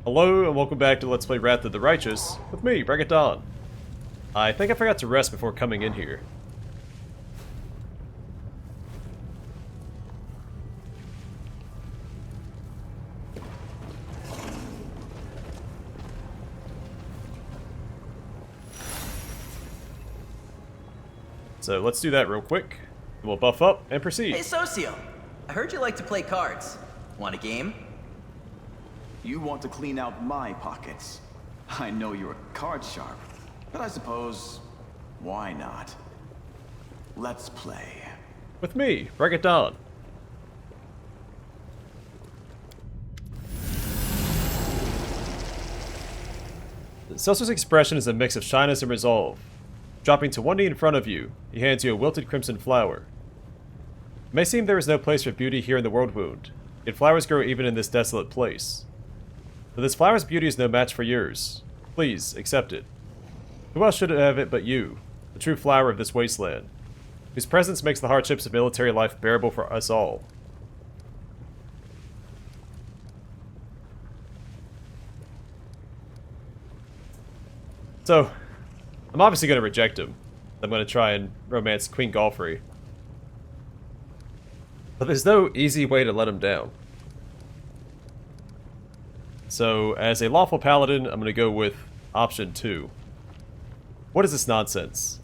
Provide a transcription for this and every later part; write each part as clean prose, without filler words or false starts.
Hello and welcome back to Let's Play Wrath of the Righteous with me, Dawn. I think I forgot to rest before coming in here. So let's do that real quick. We'll buff up and proceed. Hey Sosiel, I heard you like to play cards. Want a game? You want to clean out my pockets. I know you're card sharp, but I suppose, why not? Let's play. With me, Dawn. Sosiel's expression is a mix of shyness and resolve. Dropping to one knee in front of you, he hands you a wilted crimson flower. It may seem there is no place for beauty here in the Worldwound, yet flowers grow even in this desolate place. But this flower's beauty is no match for yours. Please, accept it. Who else should have it but you, the true flower of this wasteland, whose presence makes the hardships of military life bearable for us all. So, I'm obviously going to reject him. I'm going to try and romance Queen Galfrey. But there's no easy way to let him down. So, as a lawful paladin, I'm going to go with option 2. What is this nonsense?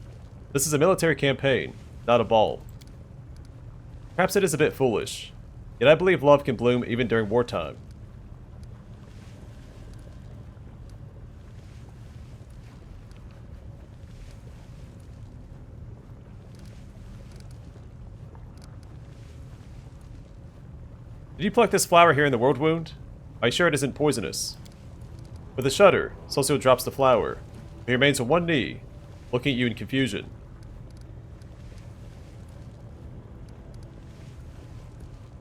This is a military campaign, not a ball. Perhaps it is a bit foolish, yet I believe love can bloom even during wartime. Did you pluck this flower here in the Worldwound? Are you sure it isn't poisonous? With a shudder, Sosiel drops the flower. He remains on one knee, looking at you in confusion.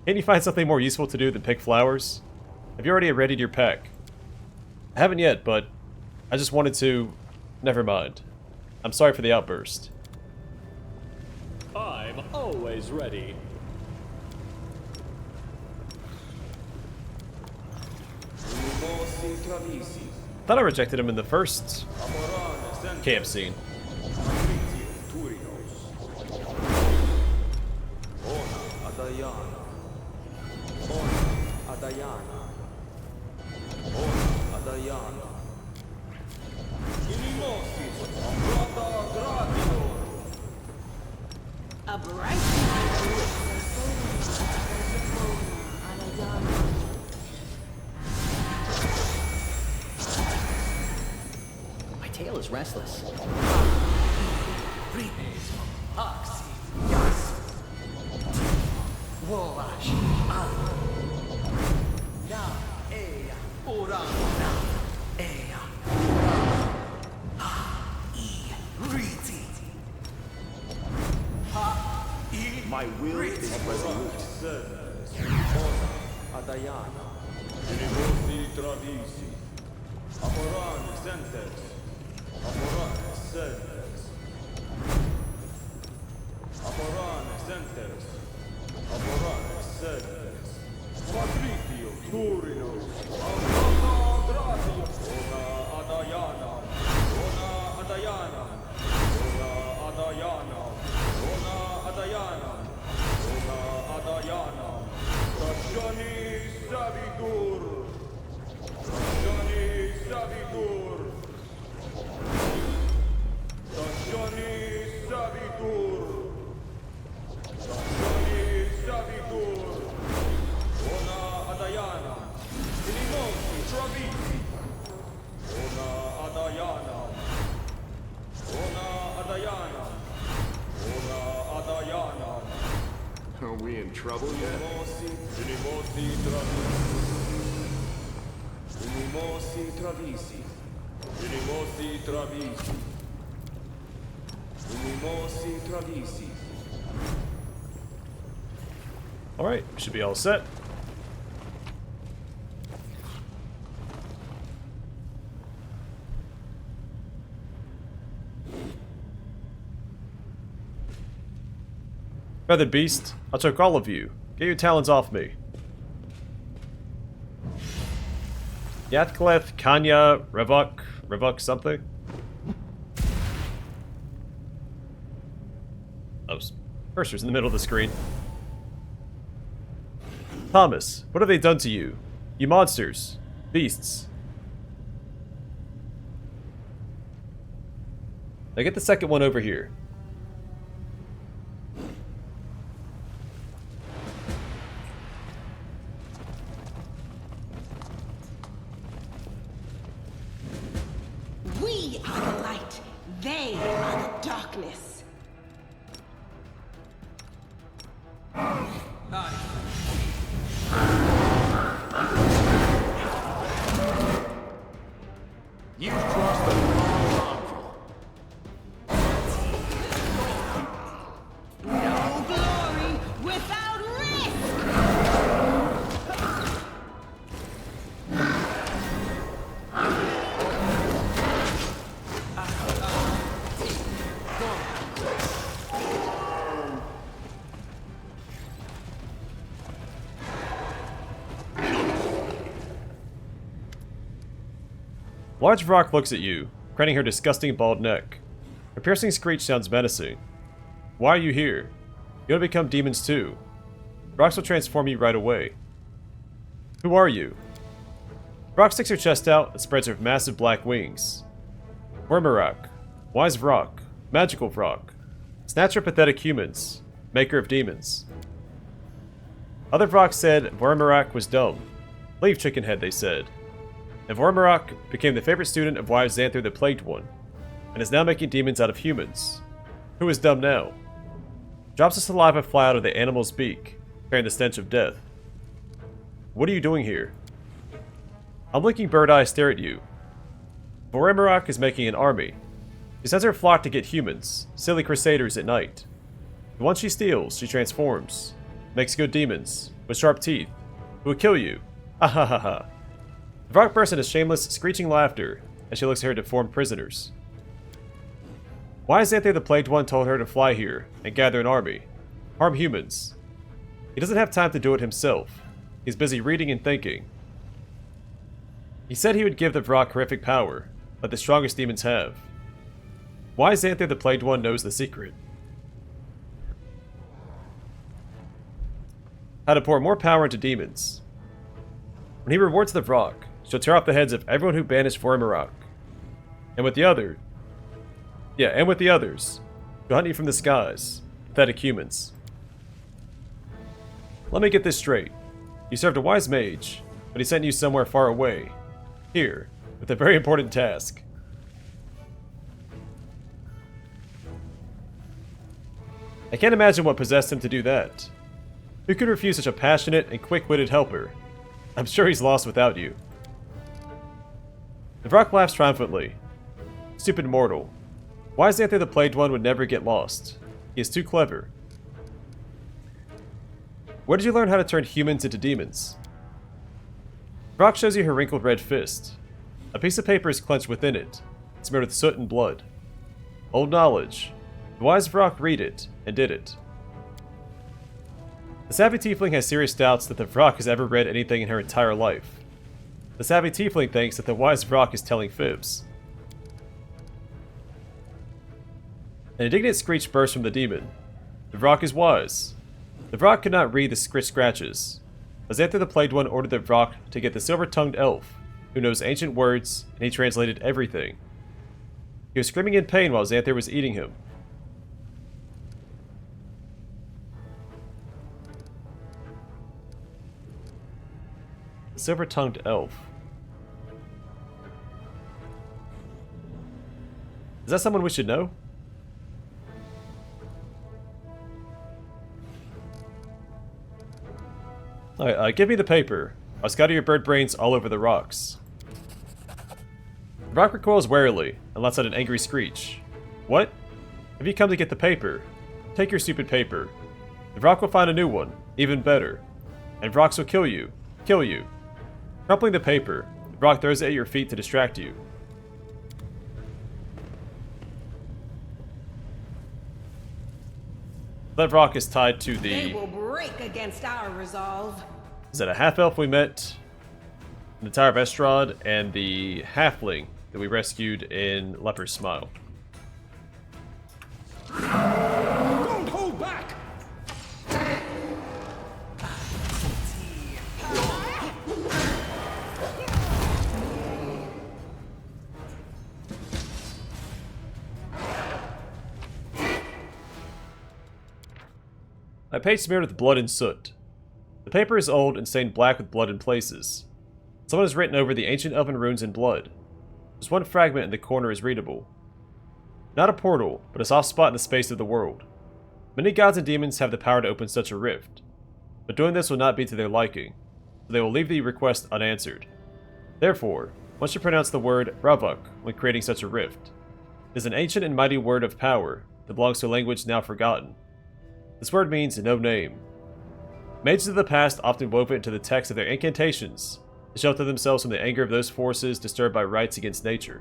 Can't you find something more useful to do than pick flowers? Have you already readied your pack? I haven't yet, but I just wanted to... Never mind. I'm sorry for the outburst. I'm always ready. Thought I rejected him in the first camp scene. My tail is restless. My will is resolute. Are we in trouble yet? Alright, should be all set. Feathered beast, I took all of you. Get your talons off me. Yathkleth, Kanya, Revok something? Oh, cursor's in the middle of the screen. Thomas, what have they done to you? You monsters. Beasts. Now get the second one over here. We are the light. They are the darkness. You've crossed the wrong No glory without risk. Large Vrock looks at you, craning her disgusting bald neck. Her piercing screech sounds menacing. Why are you here? You want to become demons too. Vrocks will transform you right away. Who are you? Vrock sticks her chest out and spreads her massive black wings. Wormerak, Wise Vrock, Magical Vrock, Snatcher of Pathetic Humans, Maker of Demons. Other Vrock said Wormerak was dumb. Leave Chickenhead, they said. And Wormerak became the favorite student of Wise Xanther the Plagued One, and is now making demons out of humans. Who is dumb now? Drops of saliva fly out of the animal's beak, carrying the stench of death. What are you doing here? Unblinking bird eyes stare at you. Wormerak is making an army. She sends her flock to get humans, silly crusaders at night. The ones she steals, she transforms. Makes good demons, with sharp teeth, who will kill you. Ah ha ha ha. The Vrock bursts into shameless, screeching laughter as she looks at her deformed prisoners. Wise Xanther the Plagued One told her to fly here and gather an army. Harm humans. He doesn't have time to do it himself. He's busy reading and thinking. He said he would give the Vrock horrific power, like the strongest demons have. Wise Xanther the Plagued One knows the secret. How to pour more power into demons. When he rewards the Vrock, she'll tear off the heads of everyone who banished Wormerak. And with the others, she'll hunt you from the skies. Pathetic humans. Let me get this straight. You served a wise mage, but he sent you somewhere far away. Here, with a very important task. I can't imagine what possessed him to do that. Who could refuse such a passionate and quick-witted helper? I'm sure he's lost without you. The Vrock laughs triumphantly. Stupid mortal. Wise Xanther the Plagued One would never get lost. He is too clever. Where did you learn how to turn humans into demons? Vrock shows you her wrinkled red fist. A piece of paper is clenched within it, smeared with soot and blood. Old knowledge. The wise Vrock read it, and did it. The savvy tiefling has serious doubts that the Vrock has ever read anything in her entire life. The savvy tiefling thinks that the wise Vrock is telling fibs. An indignant screech bursts from the demon. The Vrock is wise. The Vrock could not read the scratches. Xanther the Plagued One ordered the Vrock to get the silver-tongued elf, who knows ancient words, and he translated everything. He was screaming in pain while Xanther was eating him. The silver-tongued elf. Is that someone we should know? Alright, give me the paper. I'll scatter your bird brains all over the rocks. The Vrock recoils warily and lets out an angry screech. What? Have you come to get the paper? Take your stupid paper. The Vrock will find a new one, even better. And Vrocks will kill you. Kill you. Crumpling the paper, the Vrock throws it at your feet to distract you. That Vrock is tied to the... They will break against our resolve. Is that a half-elf we met the Tower of Estrad, and the halfling that we rescued in Leper's Smile. Don't hold back! My page smeared with blood and soot. The paper is old and stained black with blood in places. Someone has written over the ancient elven runes in blood. Just one fragment in the corner is readable. Not a portal, but a soft spot in the space of the world. Many gods and demons have the power to open such a rift, but doing this will not be to their liking, so they will leave the request unanswered. Therefore, one should pronounce the word Vrock when creating such a rift. It is an ancient and mighty word of power that belongs to a language now forgotten. This word means no name. Mages of the past often wove it into the text of their incantations to shelter themselves from the anger of those forces disturbed by rights against nature.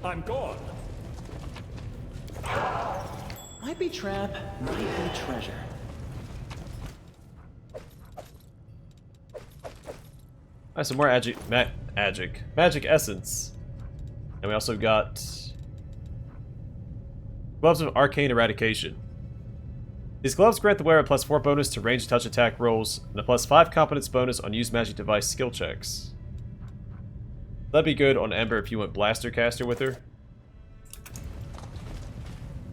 I'm gone. Might be trap, might be treasure. Alright, some more magic essence. And we also got Gloves of Arcane Eradication. These gloves grant the wearer a +4 bonus to range touch attack rolls and a +5 competence bonus on use magic device skill checks. That'd be good on Ember if you went Blaster Caster with her.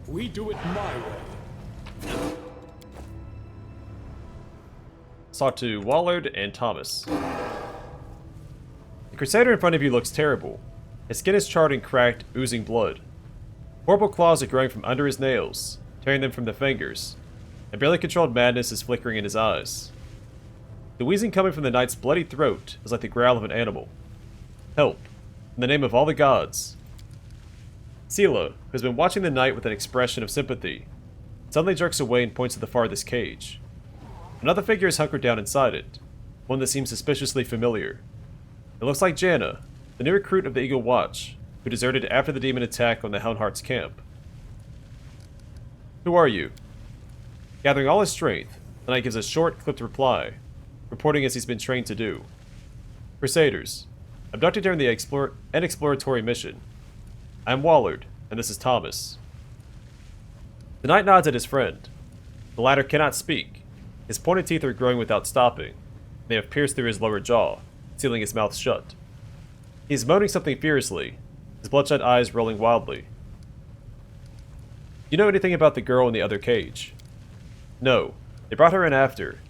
We do it my way. Saw to Wallard and Thomas. The Crusader in front of you looks terrible. His skin is charred and cracked, oozing blood. Horrible claws are growing from under his nails, tearing them from the fingers, and barely controlled madness is flickering in his eyes. The wheezing coming from the knight's bloody throat is like the growl of an animal. Help, in the name of all the gods. Sela, who has been watching the knight with an expression of sympathy, suddenly jerks away and points to the farthest cage. Another figure is hunkered down inside it, one that seems suspiciously familiar. It looks like Jannah, the new recruit of the Eagle Watch, who deserted after the demon attack on the Houndheart's camp. Who are you? Gathering all his strength, the knight gives a short, clipped reply, reporting as he's been trained to do. Crusaders, abducted during the exploratory mission. I am Wallard, and this is Thomas. The knight nods at his friend. The latter cannot speak. His pointed teeth are growing without stopping. They have pierced through his lower jaw, sealing his mouth shut. He is moaning something fiercely, his bloodshot eyes rolling wildly. You know anything about the girl in the other cage? No, they brought her in after.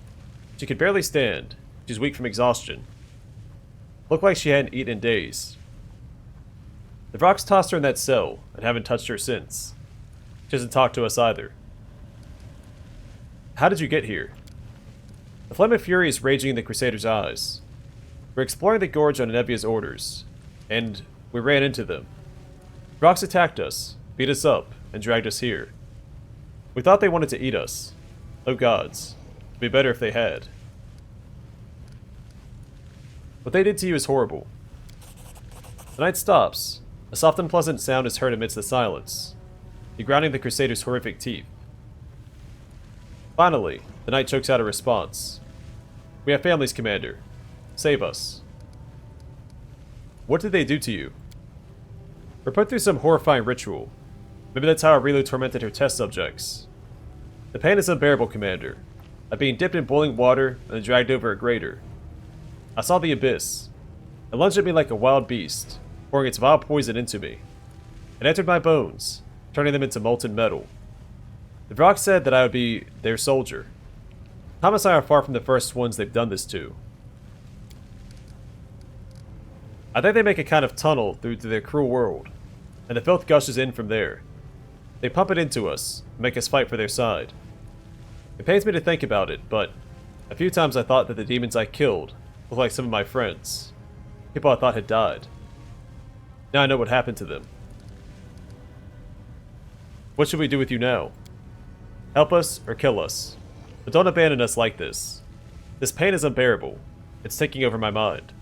She could barely stand. She's weak from exhaustion. Looked like she hadn't eaten in days. The Vrocks tossed her in that cell and haven't touched her since. She hasn't talked to us either. How did you get here? The flame of fury is raging in the Crusader's eyes. We're exploring the gorge on Nevia's orders, and we ran into them. Vrocks attacked us, beat us up, and dragged us here. We thought they wanted to eat us. Oh gods, it'd be better if they had. What they did to you is horrible. The knight stops. A soft and pleasant sound is heard amidst the silence, grounding the Crusader's horrific teeth. Finally, the knight chokes out a response. We have families, Commander. Save us. What did they do to you? We're put through some horrifying ritual. Maybe that's how Aurelu tormented her test subjects. The pain is unbearable, Commander. Like being dipped in boiling water and then dragged over a grater. I saw the abyss. It lunged at me like a wild beast, pouring its vile poison into me. It entered my bones, turning them into molten metal. The Vrock said that I would be their soldier. Thomas and I are far from the first ones they've done this to. I think they make a kind of tunnel through to their cruel world, and the filth gushes in from there. They pump it into us, and make us fight for their side. It pains me to think about it, but a few times I thought that the demons I killed looked like some of my friends. People I thought had died. Now I know what happened to them. What should we do with you now? Help us or kill us. But don't abandon us like this. This pain is unbearable. It's taking over my mind.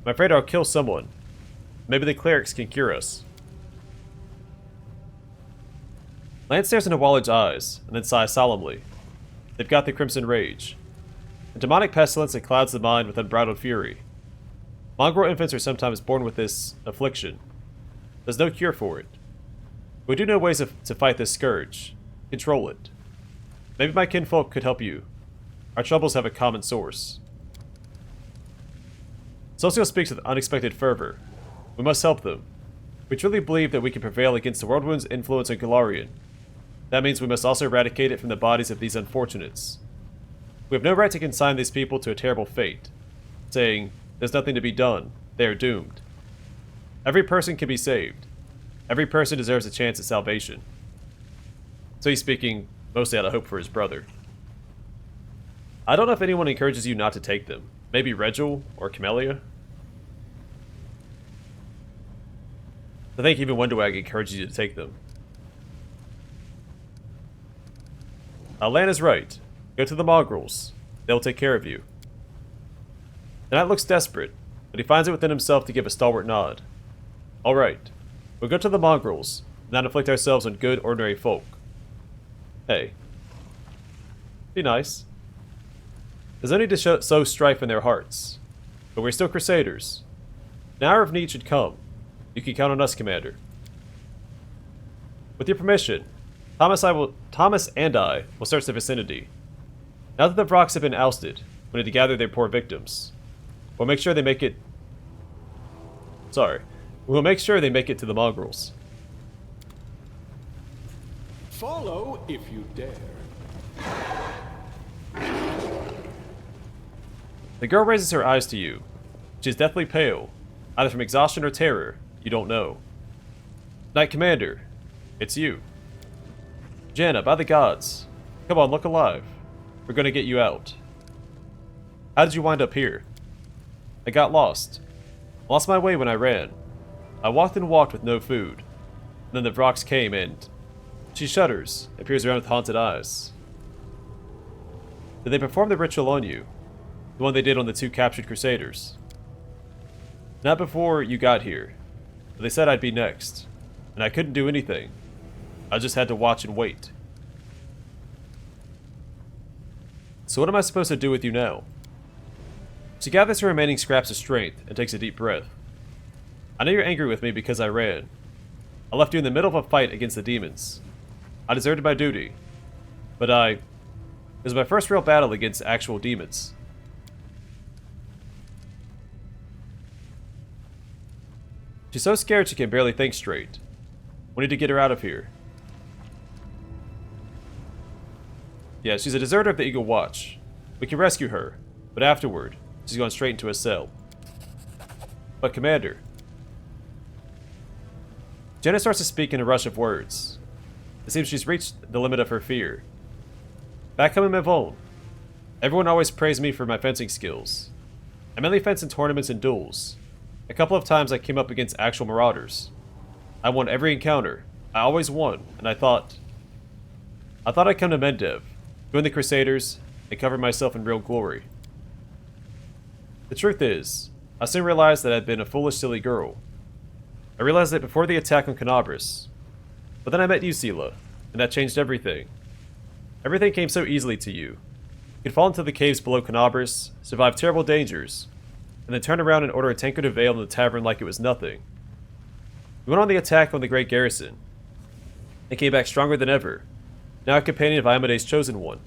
I'm afraid I'll kill someone. Maybe the clerics can cure us. Lance stares into Wallard's eyes, and then sighs solemnly. They've got the Crimson Rage. A demonic pestilence that clouds the mind with unbridled fury. Mongrel infants are sometimes born with this affliction. There's no cure for it. We do know ways to fight this scourge. Control it. Maybe my kinfolk could help you. Our troubles have a common source. Sosiel speaks with unexpected fervor. We must help them. We truly believe that we can prevail against the Worldwound's influence on Galarian. That means we must also eradicate it from the bodies of these unfortunates. We have no right to consign these people to a terrible fate, saying, there's nothing to be done, they are doomed. Every person can be saved. Every person deserves a chance at salvation. So he's speaking mostly out of hope for his brother. I don't know if anyone encourages you not to take them. Maybe Regil or Camellia? I think even Wendowag encourages you to take them. Lana's right. Go to the mongrels. They'll take care of you. The knight looks desperate, but he finds it within himself to give a stalwart nod. Alright. We'll go to the mongrels, and not inflict ourselves on good, ordinary folk. Hey. Be nice. There's no need to sow strife in their hearts. But we're still Crusaders. An hour of need should come. You can count on us, Commander. With your permission, Thomas and I will search the vicinity. Now that the Vrocks have been ousted, we need to gather their poor victims. We'll make sure they make it... We'll make sure they make it to the mongrels. Follow if you dare. The girl raises her eyes to you. She is deathly pale, either from exhaustion or terror, you don't know. Knight Commander, it's you. Jannah, by the gods. Come on, look alive. We're gonna get you out. How did you wind up here? I got lost. I lost my way when I ran. I walked and walked with no food. And then the Vrocks came and... She shudders and peers around with haunted eyes. Did they perform the ritual on you? The one they did on the 2 captured Crusaders? Not before you got here. But they said I'd be next. And I couldn't do anything. I just had to watch and wait. So what am I supposed to do with you now? She gathers her remaining scraps of strength and takes a deep breath. I know you're angry with me because I ran. I left you in the middle of a fight against the demons. I deserted my duty. But it was my first real battle against actual demons. She's so scared she can barely think straight. We need to get her out of here. Yeah, she's a deserter of the Eagle Watch. We can rescue her, but afterward, she's gone straight into a cell. But Commander... Jannah starts to speak in a rush of words. It seems she's reached the limit of her fear. Back home in Mavon, everyone always praised me for my fencing skills. I mainly fence in tournaments and duels. A couple of times I came up against actual marauders. I won every encounter. I always won, and I thought I'd come to Mendev, join the Crusaders, and cover myself in real glory. The truth is, I soon realized that I'd been a foolish, silly girl. I realized it before the attack on Canabras. But then I met you, Sela, and that changed everything. Everything came so easily to you. You could fall into the caves below Canabras, survive terrible dangers, and then turn around and order a tankard of ale in the tavern like it was nothing. We went on the attack on the great garrison, and came back stronger than ever, now a companion of Iomede's chosen one.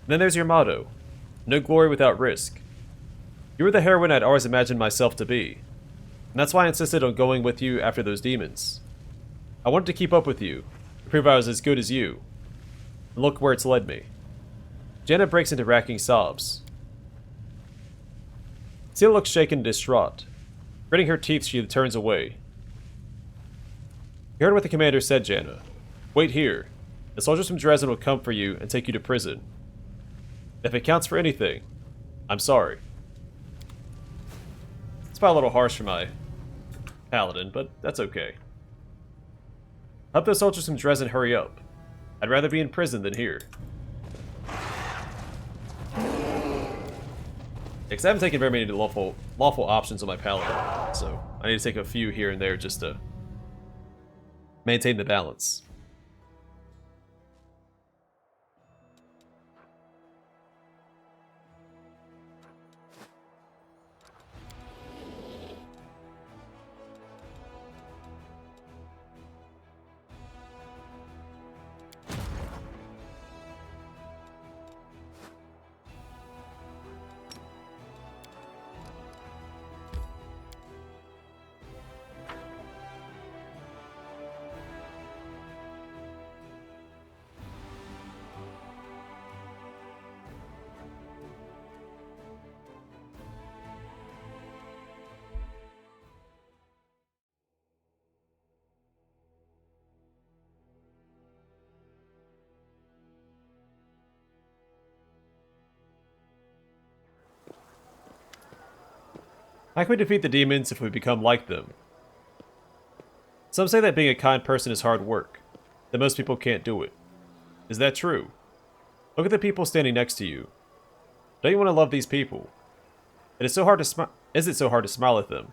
And then there's your motto, no glory without risk. You were the heroine I'd always imagined myself to be, and that's why I insisted on going with you after those demons. I wanted to keep up with you, to prove I was as good as you, and look where it's led me. Jannah breaks into racking sobs. Sela looks shaken and distraught. Gritting her teeth, she turns away. You heard what the commander said, Jannah. Wait here. The soldiers from Dresden will come for you and take you to prison. If it counts for anything, I'm sorry. It's probably a little harsh for my paladin, but that's okay. Help those soldiers from Dresden hurry up. I'd rather be in prison than here. Because I haven't taken very many lawful options on my paladin, so I need to take a few here and there just to maintain the balance. How can we defeat the demons if we become like them? Some say that being a kind person is hard work, that most people can't do it. Is that true? Look at the people standing next to you. Don't you want to love these people? Is it so hard to smile at them?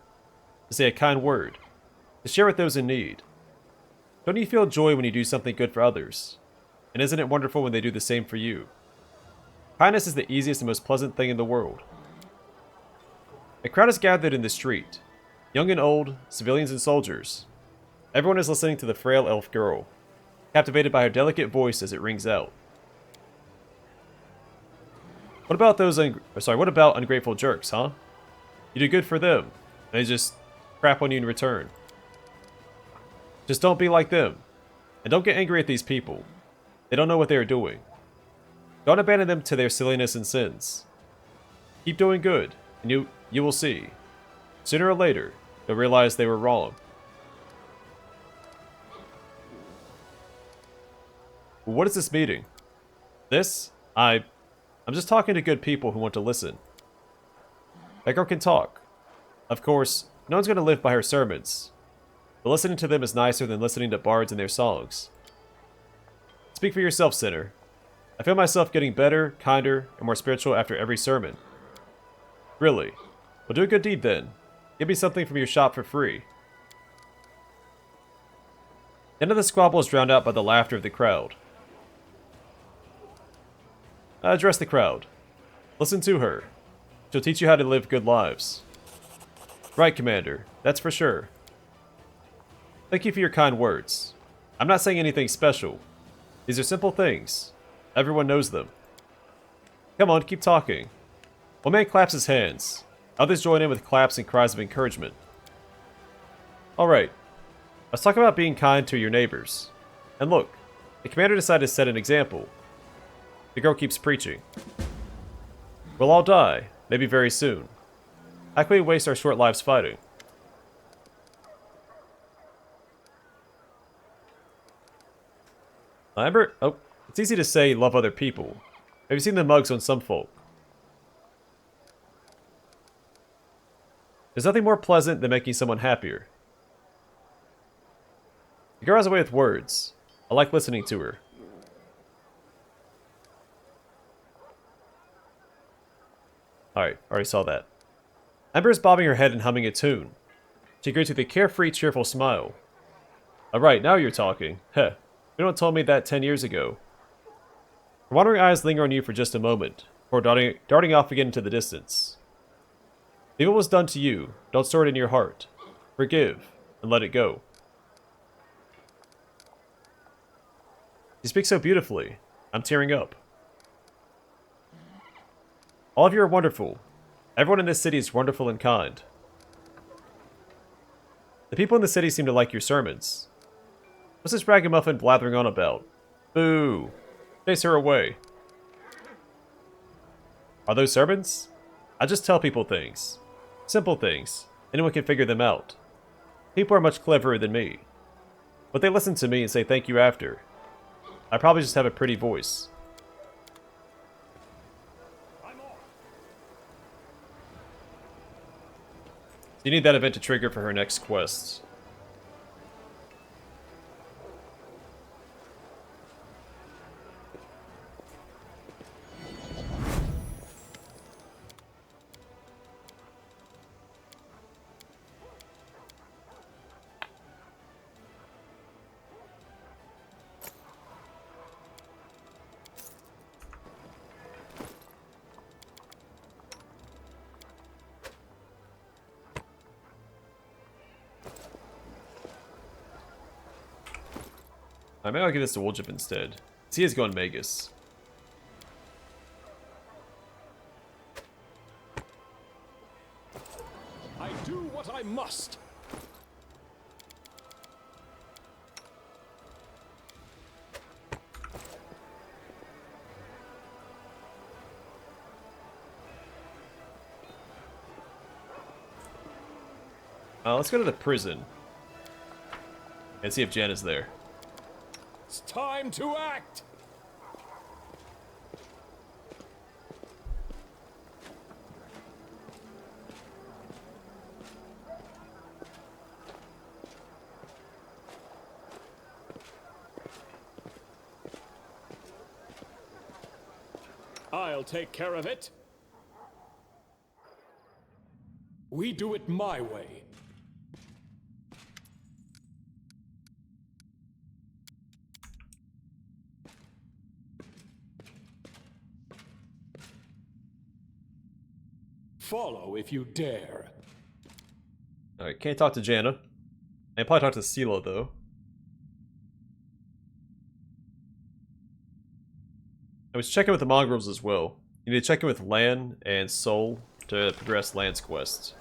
To say a kind word? To share with those in need? Don't you feel joy when you do something good for others? And isn't it wonderful when they do the same for you? Kindness is the easiest and most pleasant thing in the world. A crowd is gathered in the street. Young and old, civilians and soldiers. Everyone is listening to the frail elf girl, captivated by her delicate voice as it rings out. What about ungrateful jerks, huh? You do good for them, and they just crap on you in return. Just don't be like them, and don't get angry at these people. They don't know what they are doing. Don't abandon them to their silliness and sins. Keep doing good, and you will see. Sooner or later, they'll realize they were wrong. What is this meeting? I'm just talking to good people who want to listen. That girl can talk. Of course, no one's going to live by her sermons, but listening to them is nicer than listening to bards and their songs. Speak for yourself, sinner. I feel myself getting better, kinder, and more spiritual after every sermon. Really? Well, do a good deed then. Give me something from your shop for free. The end of the squabble is drowned out by the laughter of the crowd. Address the crowd. Listen to her. She'll teach you how to live good lives. Right, Commander. That's for sure. Thank you for your kind words. I'm not saying anything special. These are simple things. Everyone knows them. Come on, keep talking. One man claps his hands. Others join in with claps and cries of encouragement. Alright. Let's talk about being kind to your neighbors. And look, the commander decided to set an example. The girl keeps preaching. We'll all die, maybe very soon. How can we waste our short lives fighting? Ember? Oh, it's easy to say love other people. Have you seen the mugs on some folk? There's nothing more pleasant than making someone happier. The girl has a way with words. I like listening to her. Alright, already saw that. Ember is bobbing her head and humming a tune. She greets with a carefree, cheerful smile. Alright, now you're talking. Heh, you don't told me that 10 years ago. Her wandering eyes linger on you for just a moment, before darting off again into the distance. The evil was done to you. Don't store it in your heart. Forgive, and let it go. You speak so beautifully. I'm tearing up. All of you are wonderful. Everyone in this city is wonderful and kind. The people in the city seem to like your sermons. What's this ragamuffin blathering on about? Boo! Chase her away. Are those sermons? I just tell people things. Simple things. Anyone can figure them out. People are much cleverer than me. But they listen to me and say thank you after. I probably just have a pretty voice. You need that event to trigger for her next quest. Maybe I'll give this to Woljip instead. He is going Magus. I do what I must. Let's go to the prison. And see if Jannah's there. It's time to act! I'll take care of it. We do it my way. Follow if you dare. Alright, can't talk to Jannah. I can probably talk to Sela, though. I was checking with the mongrels as well. You need to check in with Lan and Sol to progress Lan's quest.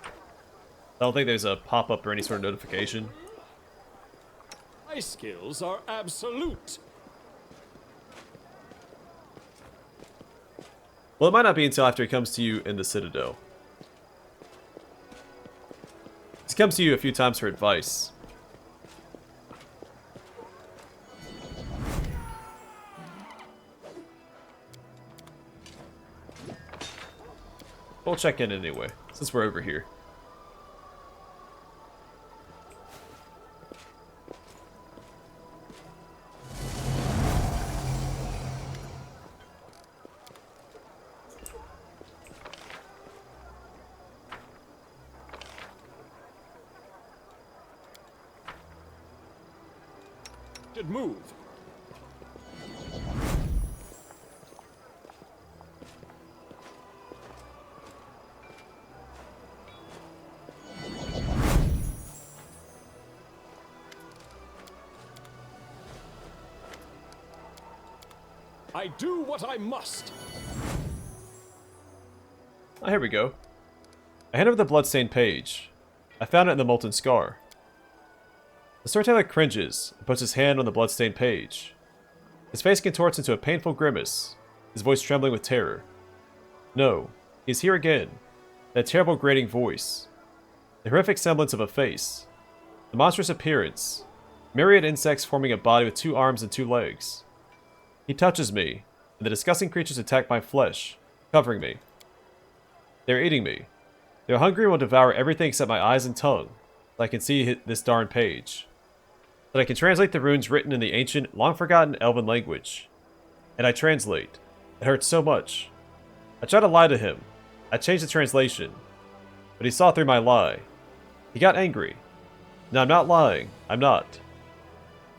I don't think there's a pop-up or any sort of notification. My skills are absolute. Well, it might not be until after he comes to you in the Citadel. He's come to you a few times for advice. We'll check in anyway, since we're over here. Should move. I do what I must. Oh, here we go. I hand over the bloodstained page. I found it in the Molten Scar. The Storyteller cringes and puts his hand on the bloodstained page. His face contorts into a painful grimace, his voice trembling with terror. No, he is here again. That terrible grating voice. The horrific semblance of a face. The monstrous appearance. Myriad insects forming a body with 2 arms and 2 legs. He touches me, and the disgusting creatures attack my flesh, covering me. They're eating me. They're hungry and will devour everything except my eyes and tongue, so I can see this darn page. So that I can translate the runes written in the ancient, long-forgotten elven language. And I translate. It hurts so much. I try to lie to him. I changed the translation. But he saw through my lie. He got angry. No, I'm not lying. I'm not.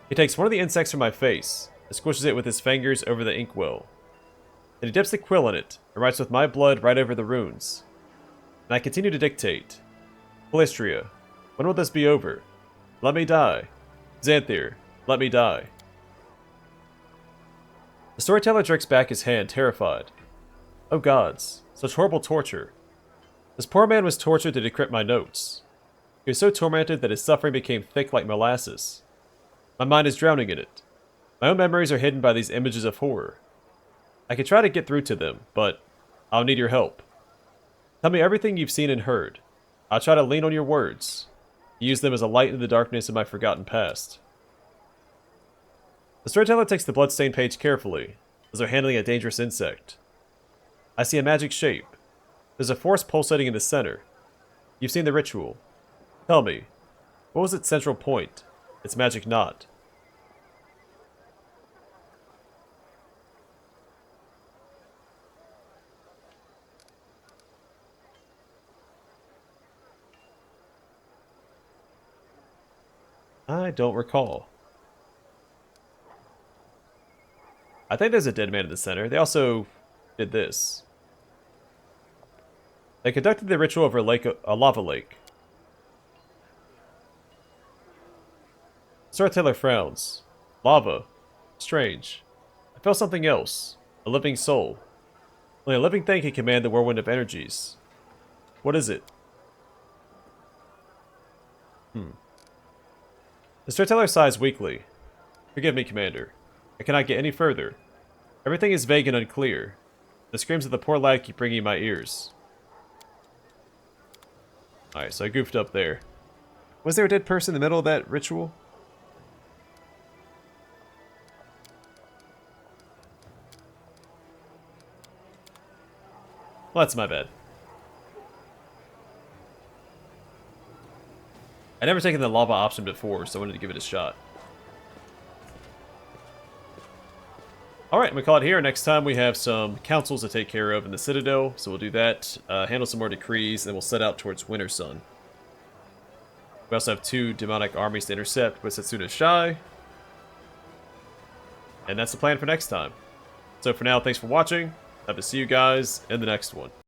He takes one of the insects from my face, and squishes it with his fingers over the inkwell. Then he dips the quill in it, and writes with my blood right over the runes. And I continue to dictate. Calistria, when will this be over? Let me die. Xanthir, let me die. The Storyteller jerks back his hand, terrified. Oh gods, such horrible torture. This poor man was tortured to decrypt my notes. He was so tormented that his suffering became thick like molasses. My mind is drowning in it. My own memories are hidden by these images of horror. I can try to get through to them, but I'll need your help. Tell me everything you've seen and heard. I'll try to lean on your words. Use them as a light in the darkness of my forgotten past. The Storyteller takes the bloodstained page carefully, as though handling a dangerous insect. I see a magic shape. There's a force pulsating in the center. You've seen the ritual. Tell me, what was its central point? Its magic knot? I don't recall. I think there's a dead man in the center. They also did this. They conducted the ritual over a lava lake. Storyteller frowns. Lava. Strange. I felt something else. A living soul. Only a living thing can command the whirlwind of energies. What is it? The Storyteller sighs weakly. Forgive me, Commander. I cannot get any further. Everything is vague and unclear. The screams of the poor lad keep ringing in my ears. Alright, so I goofed up there. Was there a dead person in the middle of that ritual? Well, that's my bad. I'd never taken the lava option before, so I wanted to give it a shot. Alright, I'm going to call it here. Next time we have some councils to take care of in the Citadel, so we'll do that. Handle some more decrees, and then we'll set out towards Winter Sun. We also have 2 demonic armies to intercept, but Setsuna's shy. And that's the plan for next time. So for now, thanks for watching. I have to see you guys in the next one.